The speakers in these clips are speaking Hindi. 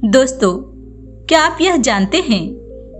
दोस्तों, क्या आप यह जानते हैं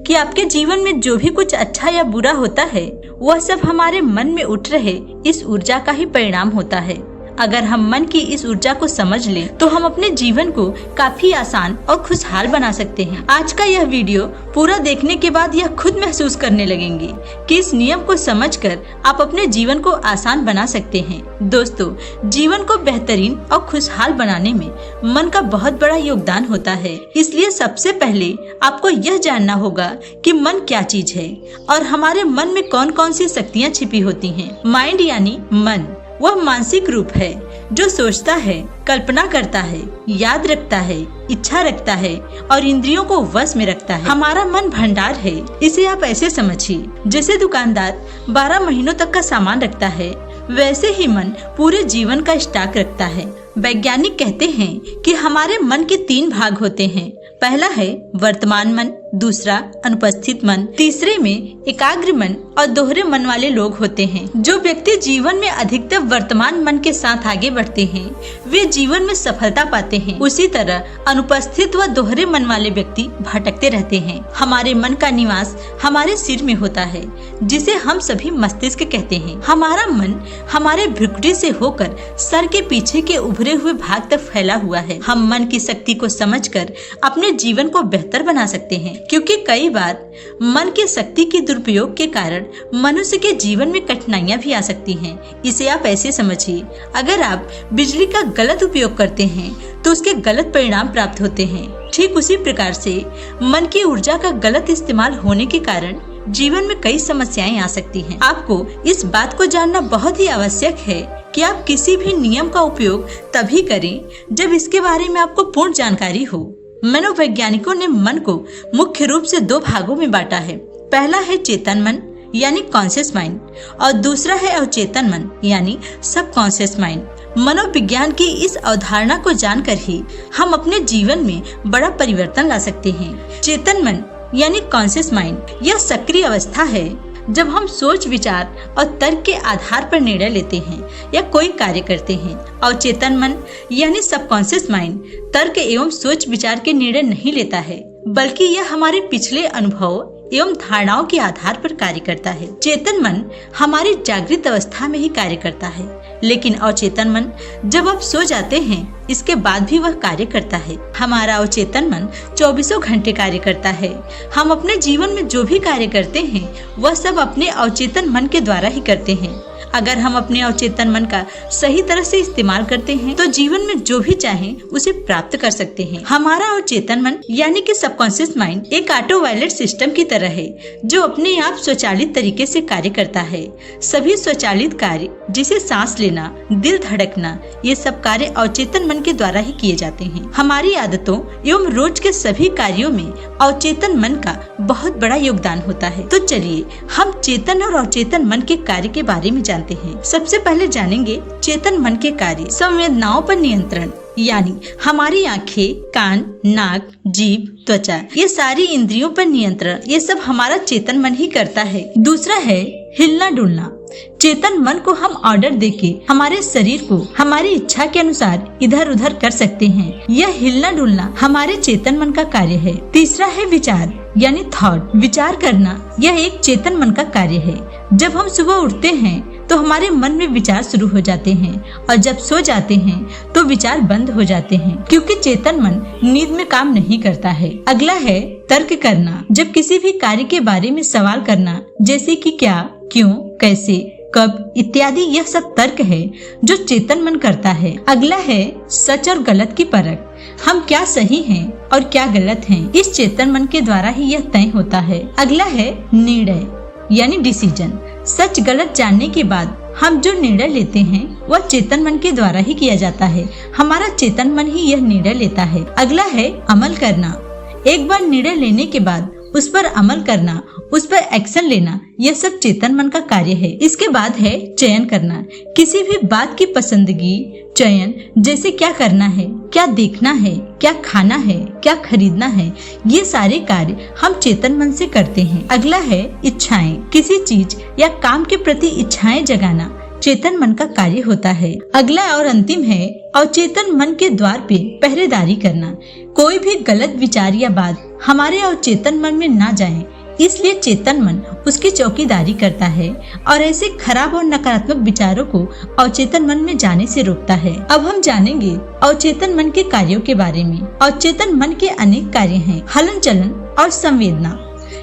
कि आपके जीवन में जो भी कुछ अच्छा या बुरा होता है वह सब हमारे मन में उठ रहे इस ऊर्जा का ही परिणाम होता है। अगर हम मन की इस ऊर्जा को समझ लें तो हम अपने जीवन को काफी आसान और खुशहाल बना सकते हैं। आज का यह वीडियो पूरा देखने के बाद यह खुद महसूस करने लगेंगे कि इस नियम को समझकर आप अपने जीवन को आसान बना सकते हैं। दोस्तों, जीवन को बेहतरीन और खुशहाल बनाने में मन का बहुत बड़ा योगदान होता है। इसलिए सबसे पहले आपको यह जानना होगा कि मन क्या चीज है और हमारे मन में कौन कौन सी शक्तियाँ छिपी होती हैं। माइंड यानी मन वह मानसिक रूप है जो सोचता है, कल्पना करता है, याद रखता है, इच्छा रखता है और इंद्रियों को वश में रखता है। हमारा मन भंडार है। इसे आप ऐसे समझिए, जैसे दुकानदार 12 महीनों तक का सामान रखता है, वैसे ही मन पूरे जीवन का स्टॉक रखता है। वैज्ञानिक कहते हैं कि हमारे मन के 3 भाग होते हैं। पहला है वर्तमान मन, दूसरा अनुपस्थित मन, तीसरे में एकाग्र मन और दोहरे मन वाले लोग होते हैं। जो व्यक्ति जीवन में अधिकतर वर्तमान मन के साथ आगे बढ़ते हैं वे जीवन में सफलता पाते हैं। उसी तरह अनुपस्थित व दोहरे मन वाले व्यक्ति भटकते रहते हैं। हमारे मन का निवास हमारे सिर में होता है, जिसे हम सभी मस्तिष्क कहते हैं। हमारा मन हमारे भ्रुकुटी से होकर सर के पीछे के उभरे हुए भाग तक फैला हुआ है। हम मन की शक्ति को समझकर अपने जीवन को बेहतर बना सकते हैं, क्योंकि कई बार मन की शक्ति के दुरुपयोग के कारण मनुष्य के जीवन में कठिनाइयां भी आ सकती हैं। इसे आप ऐसे समझिए, अगर आप बिजली का गलत उपयोग करते हैं तो उसके गलत परिणाम प्राप्त होते हैं। ठीक उसी प्रकार से मन की ऊर्जा का गलत इस्तेमाल होने के कारण जीवन में कई समस्याएं आ सकती हैं। आपको इस बात को जानना बहुत ही आवश्यक है कि आप किसी भी नियम का उपयोग तभी करें जब इसके बारे में आपको पूर्ण जानकारी हो। मनोवैज्ञानिकों ने मन को मुख्य रूप से 2 भागों में बांटा है। पहला है चेतन मन यानी कॉन्शियस माइंड और दूसरा है अवचेतन मन यानी सबकॉन्शियस माइंड। मनोविज्ञान की इस अवधारणा को जानकर ही हम अपने जीवन में बड़ा परिवर्तन ला सकते हैं। चेतन मन यानी कॉन्शियस माइंड यह सक्रिय अवस्था है जब हम सोच, विचार और तर्क के आधार पर निर्णय लेते हैं या कोई कार्य करते हैं। और चेतन मन यानी सबकॉन्शियस माइंड तर्क एवं सोच विचार के निर्णय नहीं लेता है, बल्कि यह हमारे पिछले अनुभव एवं धारणाओं के आधार पर कार्य करता है। चेतन मन हमारी जागृत अवस्था में ही कार्य करता है, लेकिन अवचेतन मन जब आप सो जाते हैं इसके बाद भी वह कार्य करता है। हमारा अवचेतन मन 24 घंटे कार्य करता है। हम अपने जीवन में जो भी कार्य करते हैं वह सब अपने अवचेतन मन के द्वारा ही करते हैं। अगर हम अपने अवचेतन मन का सही तरह से इस्तेमाल करते हैं तो जीवन में जो भी चाहें उसे प्राप्त कर सकते हैं। हमारा अवचेतन मन यानी कि सबकॉन्शियस माइंड एक ऑटो पायलट सिस्टम की तरह है जो अपने आप स्वचालित तरीके से कार्य करता है। सभी स्वचालित कार्य जैसे सांस लेना, दिल धड़कना, ये सब कार्य अवचेतन मन के द्वारा ही किए जाते हैं। हमारी आदतों एवं रोज के सभी कार्यों में अवचेतन मन का बहुत बड़ा योगदान होता है। तो चलिए हम चेतन और अवचेतन मन के कार्य के बारे में जानते हैं। सबसे पहले जानेंगे चेतन मन के कार्य। संवेदनाओं पर नियंत्रण यानी हमारी आंखें, कान, नाक, जीभ, त्वचा, ये सारी इंद्रियों पर नियंत्रण, ये सब हमारा चेतन मन ही करता है। दूसरा है हिलना डुलना। चेतन मन को हम ऑर्डर देके हमारे शरीर को हमारी इच्छा के अनुसार इधर उधर कर सकते हैं। यह हिलना डुलना हमारे चेतन मन का कार्य है। तीसरा है विचार यानी थॉट। विचार करना यह एक चेतन मन का कार्य है। जब हम सुबह उठते हैं तो हमारे मन में विचार शुरू हो जाते हैं और जब सो जाते हैं तो विचार बंद हो जाते हैं, क्योंकि चेतन मन नींद में काम नहीं करता है। अगला है तर्क करना। जब किसी भी कार्य के बारे में सवाल करना, जैसे कि क्या, क्यों, कैसे, कब इत्यादि, यह सब तर्क है जो चेतन मन करता है। अगला है सच और गलत की परख। हम क्या सही हैं और क्या गलत हैं, इस चेतन मन के द्वारा ही यह तय होता है। अगला है निर्णय यानी डिसीजन। सच गलत जानने के बाद हम जो निर्णय लेते हैं वह चेतन मन के द्वारा ही किया जाता है। हमारा चेतन मन ही यह निर्णय लेता है। अगला है अमल करना। एक बार निर्णय लेने के बाद उस पर अमल करना, उस पर एक्शन लेना, यह सब चेतन मन का कार्य है। इसके बाद है चयन करना। किसी भी बात की पसंदगी, चयन, जैसे क्या करना है, क्या देखना है, क्या खाना है, क्या खरीदना है, ये सारे कार्य हम चेतन मन से करते हैं। अगला है इच्छाएं। किसी चीज या काम के प्रति इच्छाएं जगाना, चेतन मन का कार्य होता है। अगला और अंतिम है अवचेतन मन के द्वार पे पहरेदारी करना। कोई भी गलत विचार या बात हमारे अवचेतन मन में ना जाए, इसलिए चेतन मन उसकी चौकीदारी करता है और ऐसे खराब और नकारात्मक विचारों को अवचेतन मन में जाने से रोकता है। अब हम जानेंगे अवचेतन मन के कार्यों के बारे में। अवचेतन मन के अनेक कार्य हैं, हलन चलन और संवेदना।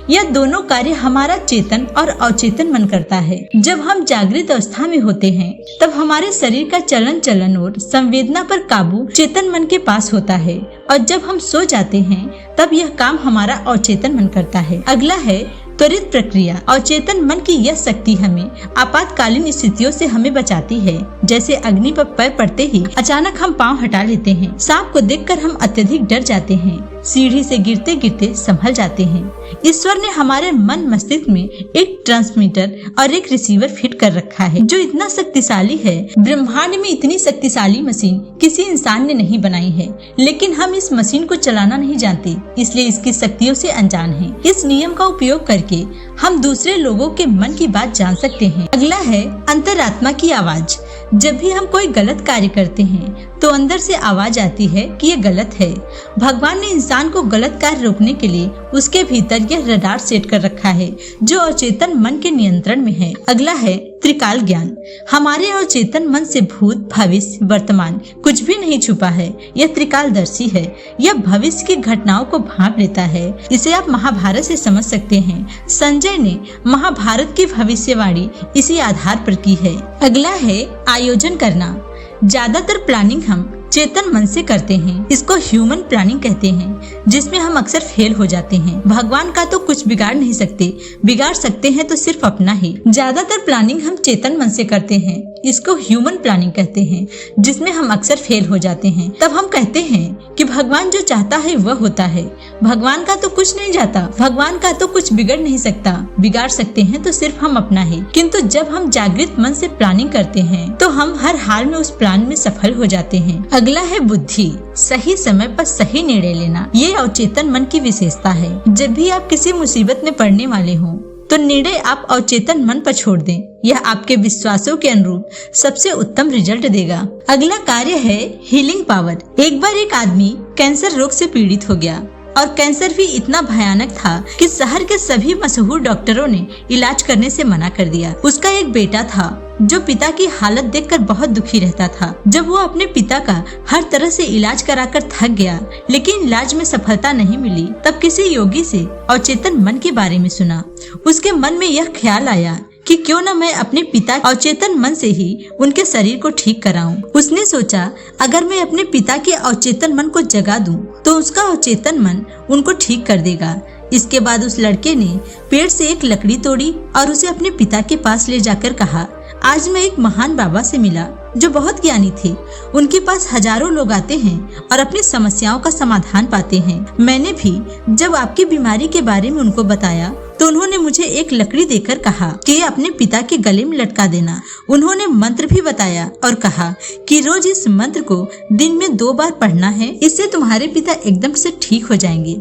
यह दोनों कार्य हमारा चेतन और अवचेतन मन करता है। जब हम जागृत अवस्था में होते हैं तब हमारे शरीर का चलन और संवेदना पर काबू चेतन मन के पास होता है, और जब हम सो जाते हैं तब यह काम हमारा अवचेतन मन करता है। अगला है त्वरित प्रक्रिया। अवचेतन मन की यह शक्ति हमें आपातकालीन स्थितियों से हमें बचाती है। जैसे अग्नि पर पैर पड़ते ही अचानक हम पांव हटा लेते हैं, सांप को देखकर हम अत्यधिक डर जाते हैं, सीढ़ी से गिरते गिरते संभल जाते हैं। ईश्वर ने हमारे मन मस्तिष्क में एक ट्रांसमीटर और एक रिसीवर फिट कर रखा है जो इतना शक्तिशाली है। ब्रह्मांड में इतनी शक्तिशाली मशीन किसी इंसान ने नहीं बनाई है, लेकिन हम इस मशीन को चलाना नहीं जानते, इसलिए इसकी शक्तियों से अनजान हैं। इस नियम का उपयोग करके हम दूसरे लोगों के मन की बात जान सकते हैं। अगला है अंतरात्मा की आवाज। जब भी हम कोई गलत कार्य करते हैं तो अंदर से आवाज आती है कि ये गलत है। भगवान ने इंसान को गलत कार्य रोकने के लिए उसके भीतर यह रडार सेट कर रखा है जो अवचेतन मन के नियंत्रण में है। अगला है त्रिकाल ज्ञान। हमारे अवचेतन मन से भूत, भविष्य, वर्तमान कुछ भी नहीं छुपा है। यह त्रिकालदर्शी है। यह भविष्य की घटनाओं को भांप लेता है। इसे आप महाभारत से समझ सकते हैं। संजय ने महाभारत की भविष्यवाणी इसी आधार पर की है। अगला है आयोजन करना। ज्यादातर प्लानिंग हम चेतन मन से करते हैं। इसको ह्यूमन प्लानिंग कहते हैं, जिसमें हम अक्सर फेल हो जाते हैं। भगवान का तो कुछ बिगाड़ नहीं सकते, बिगाड़ सकते हैं तो सिर्फ अपना ही। ज्यादातर प्लानिंग हम चेतन मन से करते हैं। इसको ह्यूमन प्लानिंग कहते हैं, जिसमें हम अक्सर फेल हो जाते हैं। तब हम कहते हैं कि भगवान जो चाहता है वह होता है। भगवान का तो कुछ नहीं जाता, भगवान का तो कुछ बिगड़ नहीं सकता, बिगाड़ सकते हैं तो सिर्फ हम अपना ही। किंतु जब हम जागृत मन से प्लानिंग करते हैं तो हम हर हाल में उस प्लान में सफल हो जाते हैं। अगला है बुद्धि। सही समय पर सही निर्णय लेना। ये अवचेतन मन की विशेषता है। जब भी आप किसी मुसीबत में पड़ने वाले हो तो निर्णय आप अवचेतन मन पर छोड़ दें। यह आपके विश्वासों के अनुरूप सबसे उत्तम रिजल्ट देगा। अगला कार्य है हीलिंग पावर। एक बार एक आदमी कैंसर रोग से पीड़ित हो गया और कैंसर भी इतना भयानक था कि शहर के सभी मशहूर डॉक्टरों ने इलाज करने से मना कर दिया। उसका एक बेटा था जो पिता की हालत देखकर बहुत दुखी रहता था। जब वो अपने पिता का हर तरह से इलाज कराकर थक गया, लेकिन इलाज में सफलता नहीं मिली, तब किसी योगी से अवचेतन मन के बारे में सुना। उसके मन में यह ख्याल आया कि क्यों न मैं अपने पिता अवचेतन मन से ही उनके शरीर को ठीक कराऊं। उसने सोचा अगर मैं अपने पिता के अवचेतन मन को जगा दूं तो उसका अवचेतन मन उनको ठीक कर देगा। इसके बाद उस लड़के ने पेड़ से एक लकड़ी तोड़ी और उसे अपने पिता के पास ले जाकर कहा, आज मैं एक महान बाबा से मिला जो बहुत ज्ञानी थे। उनके पास हजारों लोग आते हैं और अपनी समस्याओं का समाधान पाते हैं। मैंने भी जब आपकी बीमारी के बारे में उनको बताया तो उन्होंने मुझे एक लकड़ी देकर कहा कि अपने पिता के गले में लटका देना। उन्होंने मंत्र भी बताया और कहा कि रोज इस मंत्र को दिन में 2 बार पढ़ना है, इससे तुम्हारे पिता एकदम से ठीक हो जाएंगे।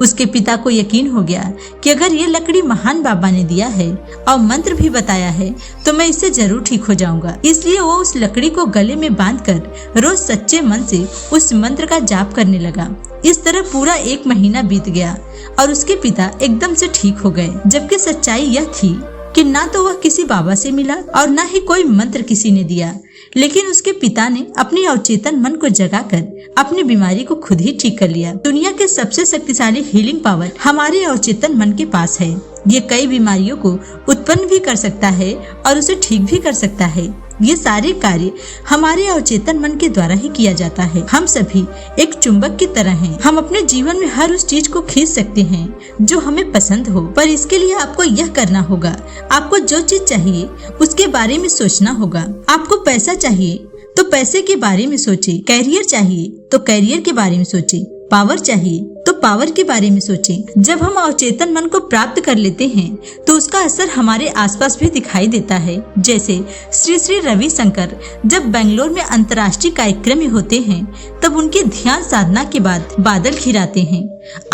उसके पिता को यकीन हो गया कि अगर ये लकड़ी महान बाबा ने दिया है और मंत्र भी बताया है तो मैं इससे जरूर ठीक हो जाऊंगा। इसलिए वो उस लकड़ी को गले में बांधकर रोज सच्चे मन से उस मंत्र का जाप करने लगा। इस तरह पूरा 1 महीना बीत गया और उसके पिता एकदम से ठीक हो गए। जबकि सच्चाई यह थी कि ना तो वह किसी बाबा से मिला और ना ही कोई मंत्र किसी ने दिया, लेकिन उसके पिता ने अपने अवचेतन मन को जगाकर अपनी बीमारी को खुद ही ठीक कर लिया। दुनिया के सबसे शक्तिशाली हीलिंग पावर हमारे अवचेतन मन के पास है। ये कई बीमारियों को उत्पन्न भी कर सकता है और उसे ठीक भी कर सकता है। ये सारे कार्य हमारे अवचेतन मन के द्वारा ही किया जाता है। हम सभी एक चुंबक की तरह हैं। हम अपने जीवन में हर उस चीज को खींच सकते हैं जो हमें पसंद हो, पर इसके लिए आपको यह करना होगा, आपको जो चीज चाहिए उसके बारे में सोचना होगा। आपको पैसा चाहिए तो पैसे के बारे में सोचे, कैरियर चाहिए तो कैरियर के बारे में सोचे, पावर चाहिए तो पावर के बारे में सोचें। जब हम अवचेतन मन को प्राप्त कर लेते हैं तो उसका असर हमारे आसपास भी दिखाई देता है। जैसे श्री श्री रविशंकर जब बेंगलोर में अंतर्राष्ट्रीय कार्यक्रम में होते हैं तब उनके ध्यान साधना के बाद बादल घिराते हैं।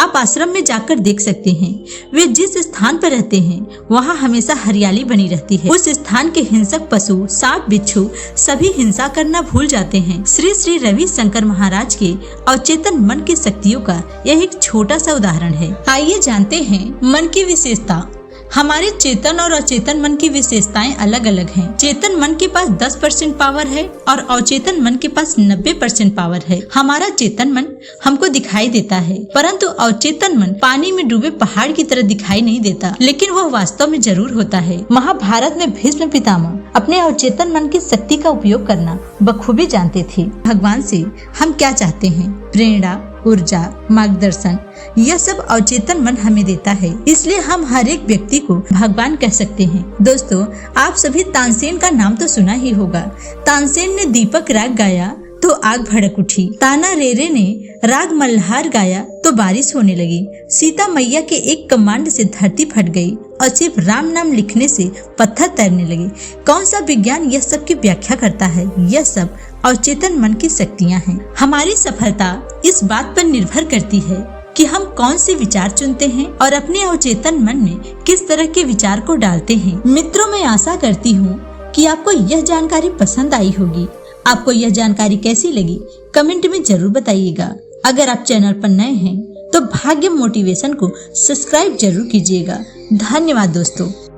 आप आश्रम में जाकर देख सकते हैं, वे जिस स्थान पर रहते हैं वहाँ हमेशा हरियाली बनी रहती है। उस स्थान के हिंसक पशु, सांप, बिच्छू सभी हिंसा करना भूल जाते हैं। श्री श्री रविशंकर महाराज के अवचेतन मन की शक्तियों का यह एक छोटा सा उदाहरण है। आइए जानते हैं मन की विशेषता। हमारे चेतन और अचेतन मन की विशेषताएं अलग अलग हैं। चेतन मन के पास 10% पावर है और अवचेतन मन के पास 90% पावर है। हमारा चेतन मन हमको दिखाई देता है, परंतु अवचेतन मन पानी में डूबे पहाड़ की तरह दिखाई नहीं देता, लेकिन वह वास्तव में जरूर होता है। महाभारत में भीष्म पितामह अपने अवचेतन मन की शक्ति का उपयोग करना बखूबी जानते थे। भगवान से हम क्या चाहते हैं? प्रेरणा, ऊर्जा, मार्गदर्शन, यह सब अवचेतन मन हमें देता है। इसलिए हम हर एक व्यक्ति को भगवान कह सकते हैं। दोस्तों, आप सभी तानसेन का नाम तो सुना ही होगा। तानसेन ने दीपक राग गाया तो आग भड़क उठी। ताना रेरे ने राग मल्हार गाया तो बारिश होने लगी। सीता मैया के एक कमांड से धरती फट गई और सिर्फ राम नाम लिखने से पत्थर तैरने लगे। कौन सा विज्ञान यह सब की व्याख्या करता है? यह सब अवचेतन मन की शक्तियाँ हैं। हमारी सफलता इस बात पर निर्भर करती है कि हम कौन से विचार चुनते हैं और अपने अवचेतन मन में किस तरह के विचार को डालते हैं। मित्रों, मैं आशा करती हूँ कि आपको यह जानकारी पसंद आई होगी। आपको यह जानकारी कैसी लगी कमेंट में जरूर बताइएगा। अगर आप चैनल पर नए हैं तो भाग्य मोटिवेशन को सब्सक्राइब जरूर कीजिएगा। धन्यवाद दोस्तों।